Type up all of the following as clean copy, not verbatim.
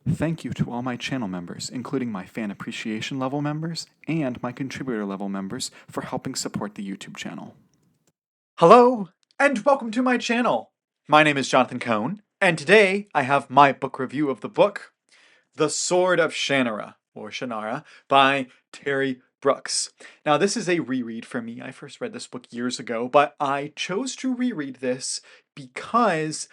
Thank you to all my channel members, including my fan appreciation level members and my contributor level members, for helping support the YouTube channel. Hello, and welcome to my channel. My name is Jonathan Cohn, and today I have my book review of the book, The Sword of Shannara, or Shannara, by Terry Brooks. Now, this is a reread for me. I first read this book years ago, but I chose to reread this because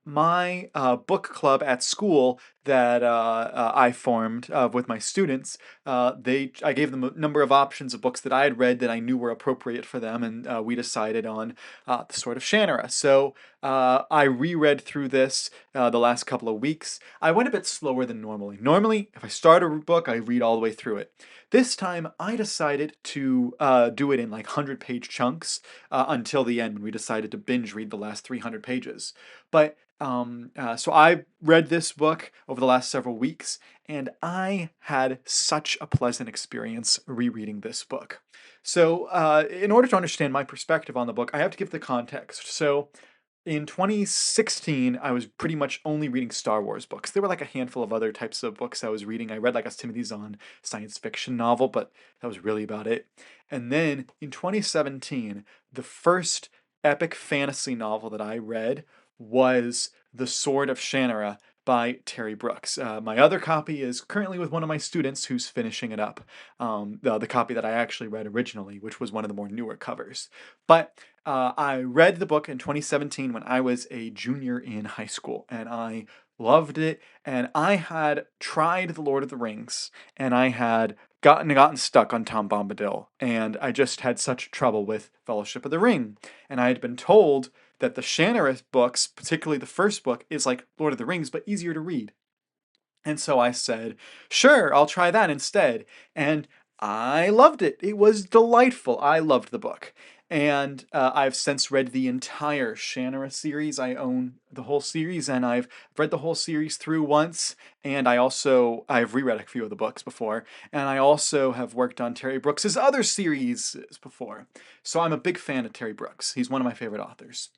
my book club at school that I formed with my students, I gave them a number of options of books that I had read that I knew were appropriate for them, and we decided on The Sword of Shannara. So I reread through this the last couple of weeks. I went a bit slower than normally. Normally, if I start a book, I read all the way through it. This time, I decided to do it in like 100-page chunks until the end when we decided to binge read the last 300 pages. But so I read this book over the last several weeks, and I had such a pleasant experience rereading this book. So, in order to understand my perspective on the book, I have to give the context. So, in 2016, I was pretty much only reading Star Wars books. There were like a handful of other types of books I was reading. I read like a Timothy Zahn science fiction novel, but that was really about it. And then in 2017, the first epic fantasy novel that I read was The Sword of Shannara by Terry Brooks. My other copy is currently with one of my students who's finishing it up. The copy that I actually read originally, which was one of the more newer covers. But I read the book in 2017 when I was a junior in high school, and I loved it. And I had tried The Lord of the Rings, and I had gotten stuck on Tom Bombadil, and I just had such trouble with Fellowship of the Ring. And I had been told that the Shannara books, particularly the first book, is like Lord of the Rings, but easier to read. And so I said, sure, I'll try that instead. And I loved it. It was delightful. I loved the book. And I've since read the entire Shannara series. I own the whole series, and I've read the whole series through once. And I've reread a few of the books before. And I also have worked on Terry Brooks's other series before. So I'm a big fan of Terry Brooks. He's one of my favorite authors.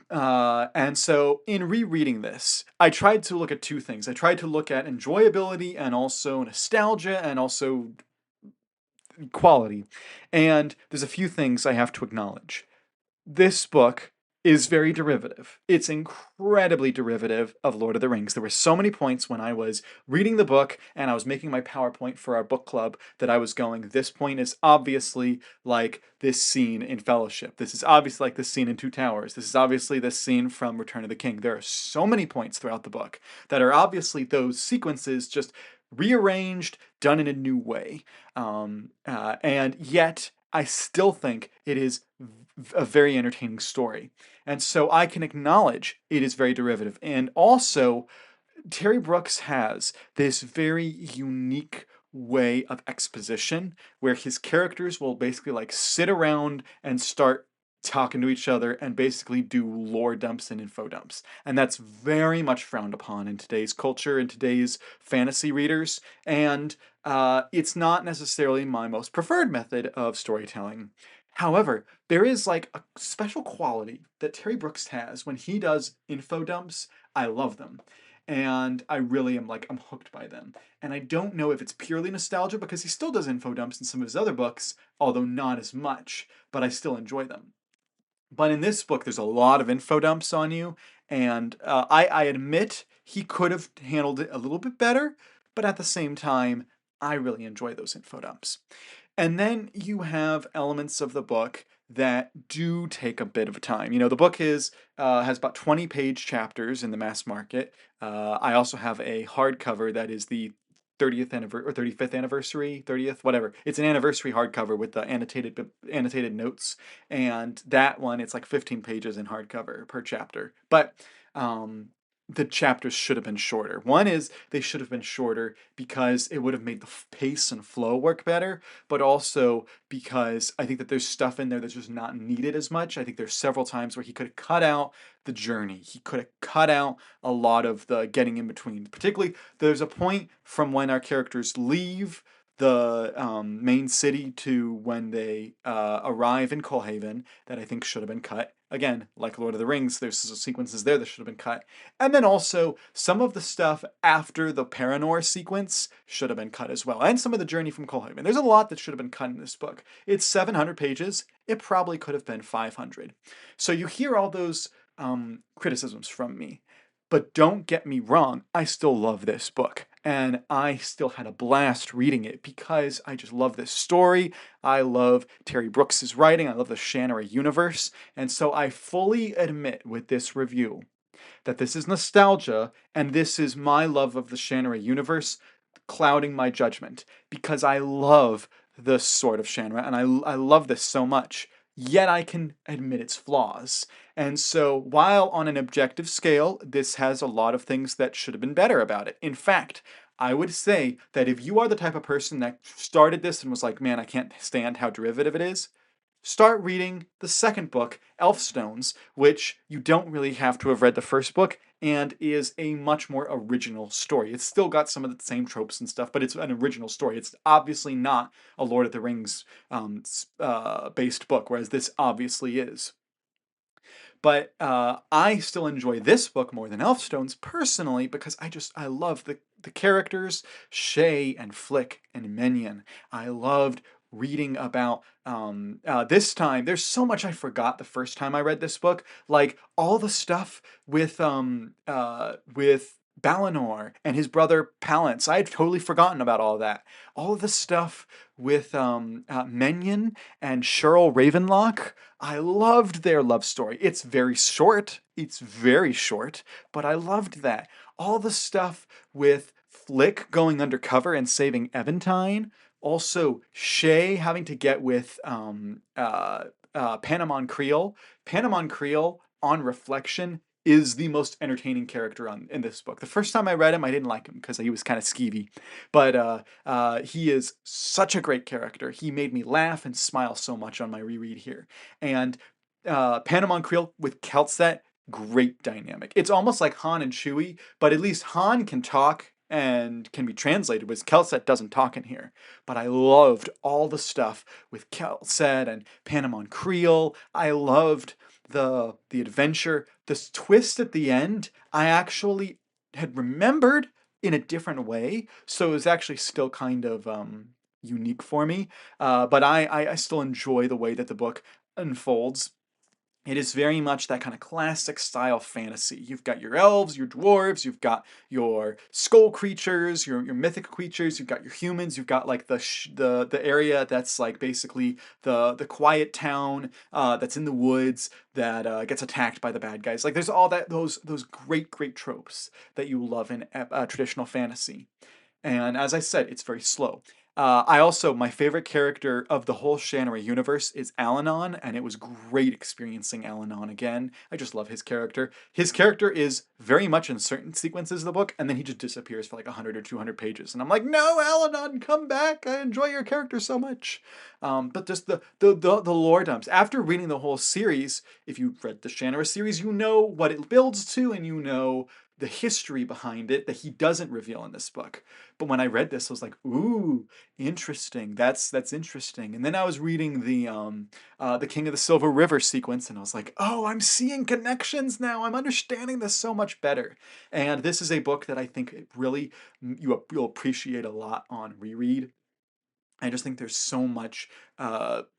And so in rereading this, I tried to look at two things. I tried to look at enjoyability and also nostalgia and also quality. And there's a few things I have to acknowledge. This book is very derivative. It's incredibly derivative of Lord of the Rings. There were so many points when I was reading the book and I was making my PowerPoint for our book club that I was going, this point is obviously like this scene in Fellowship. This is obviously like this scene in Two Towers. This is obviously this scene from Return of the King. There are so many points throughout the book that are obviously those sequences just rearranged, done in a new way. And yet, I still think it is a very entertaining story. And so I can acknowledge it is very derivative. And also, Terry Brooks has this very unique way of exposition where his characters will basically like sit around and start talking to each other and basically do lore dumps and info dumps. And that's very much frowned upon in today's culture, in today's fantasy readers. And it's not necessarily my most preferred method of storytelling. However, there is like a special quality that Terry Brooks has when he does info dumps. I love them. And I really am like, I'm hooked by them. And I don't know if it's purely nostalgia because he still does info dumps in some of his other books, although not as much, but I still enjoy them. But in this book, there's a lot of info dumps on you, and I admit he could have handled it a little bit better, but at the same time, I really enjoy those info dumps. And then you have elements of the book that do take a bit of time. You know, the book is has about 20-page chapters in the mass market. I also have a hardcover that is the 30th anniversary or 35th anniversary, 30th, whatever. It's an anniversary hardcover with the annotated notes, and that one it's like 15 pages in hardcover per chapter. But the chapters should have been shorter. One is they should have been shorter because it would have made the pace and flow work better, but also because I think that there's stuff in there that's just not needed as much. I think there's several times where he could have cut out the journey. He could have cut out a lot of the getting in between. Particularly, there's a point from when our characters leave the main city to when they arrive in Colhaven that I think should have been cut. Again, like Lord of the Rings, there's sequences there that should have been cut. And then also, some of the stuff after the Paranor sequence should have been cut as well. And some of the Journey from Kolhaven. There's a lot that should have been cut in this book. It's 700 pages. It probably could have been 500. So you hear all those criticisms from me. But don't get me wrong, I still love this book. And I still had a blast reading it because I just love this story. I love Terry Brooks' writing. I love the Shannara universe. And so I fully admit with this review that this is nostalgia and this is my love of the Shannara universe clouding my judgment because I love the Sword of Shannara and I love this so much. Yet I can admit its flaws. And so, while on an objective scale, this has a lot of things that should have been better about it. In fact, I would say that if you are the type of person that started this and was like, man, I can't stand how derivative it is, start reading the second book, Elfstones, which you don't really have to have read the first book and is a much more original story. It's still got some of the same tropes and stuff, but it's an original story. It's obviously not a Lord of the Rings based book, whereas this obviously is. But I still enjoy this book more than Elfstones personally because I love the characters, Shay and Flick and Minion. I loved reading about this time. There's so much I forgot the first time I read this book, like all the stuff with Balinor and his brother Palance. I had totally forgotten about all that. All of the stuff with Menion and Cheryl Ravenlock. I loved their love story. It's very short. It's very short, but I loved that. All the stuff with Flick going undercover and saving Eventine. Also, Shay having to get with Panamon Creel. Panamon Creel, on reflection, is the most entertaining character in this book. The first time I read him, I didn't like him because he was kind of skeevy, but he is such a great character. He made me laugh and smile so much on my reread here. And Panamon Creel with Keltset, great dynamic. It's almost like Han and Chewie, but at least Han can talk and can be translated, whereas Kelset doesn't talk in here. But I loved all the stuff with Kelset and Panamon Creel. I loved the adventure. This twist at the end, I actually had remembered in a different way, so it was actually still kind of unique for me. But I still enjoy the way that the book unfolds. It is very much that kind of classic style fantasy. You've got your elves, your dwarves, you've got your skull creatures, your mythic creatures, you've got your humans, you've got like the area that's like basically the quiet town that's in the woods that gets attacked by the bad guys. Like there's all those great tropes that you love in traditional fantasy. And as I said, it's very slow. My favorite character of the whole Shannara universe is Alanon, and it was great experiencing Alanon again. I just love his character. His character is very much in certain sequences of the book, and then he just disappears for like 100 or 200 pages. And I'm like, no, Alanon, come back. I enjoy your character so much. But just the lore dumps. After reading the whole series, if you've read the Shannara series, you know what it builds to, and you know the history behind it that he doesn't reveal in this book. But when I read this, I was like, ooh, interesting. That's interesting. And then I was reading the King of the Silver River sequence, and I was like, oh, I'm seeing connections now. I'm understanding this so much better. And this is a book that I think it really you'll appreciate a lot on reread. I just think there's so much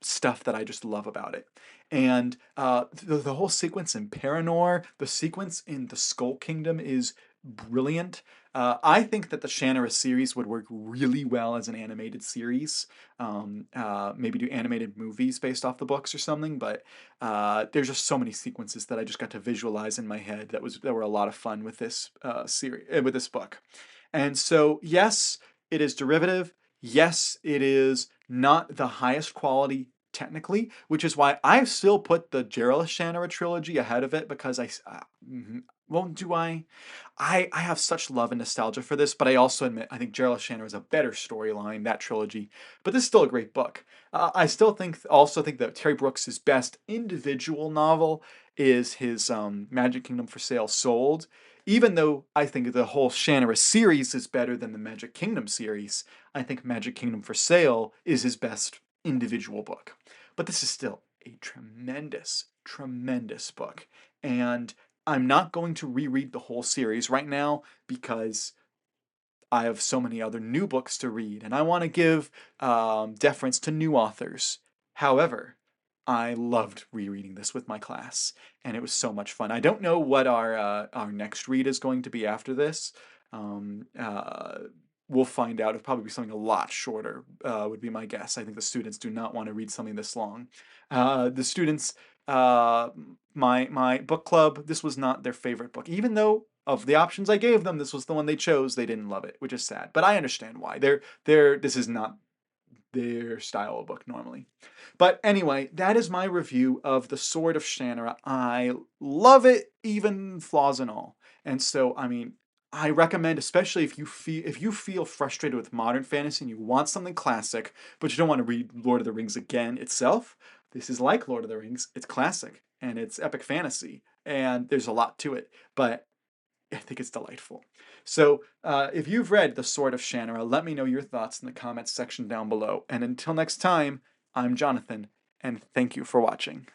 stuff that I just love about it. And the whole sequence in Paranor, the sequence in the Skull Kingdom is brilliant. I think that the Shannara series would work really well as an animated series. Maybe do animated movies based off the books or something. But there's just so many sequences that I just got to visualize in my head that were a lot of fun with this series with this book. And so yes, it is derivative. Yes, it is not the highest quality technically, which is why I still put the Gerald Shannara trilogy ahead of it because well, do I? I have such love and nostalgia for this, but I also admit I think Gerald Shannara is a better storyline, that trilogy. But this is still a great book. I still also think that Terry Brooks' best individual novel is his Magic Kingdom for Sale Sold. Even though I think the whole Shannara series is better than the Magic Kingdom series, I think Magic Kingdom for Sale is his best individual book. But this is still a tremendous, tremendous book. And I'm not going to reread the whole series right now because I have so many other new books to read, and I want to give deference to new authors. However, I loved rereading this with my class, and it was so much fun. I don't know what our next read is going to be after this. Um, uh, we'll find out. It'll probably be something a lot shorter, would be my guess. I think the students do not want to read something this long. The students, uh, my book club, this was not their favorite book, even though of the options I gave them, this was the one they chose. They didn't love it, which is sad. But I understand why. This is not their style of book normally. But anyway, that is my review of The Sword of Shannara. I love it, even flaws and all. And so, I mean, I recommend, especially if you feel frustrated with modern fantasy and you want something classic, but you don't want to read Lord of the Rings again itself. This is like Lord of the Rings. It's classic and it's epic fantasy, and there's a lot to it. But I think it's delightful. So, if you've read The Sword of Shannara, let me know your thoughts in the comments section down below. And until next time, I'm Jonathan, and thank you for watching.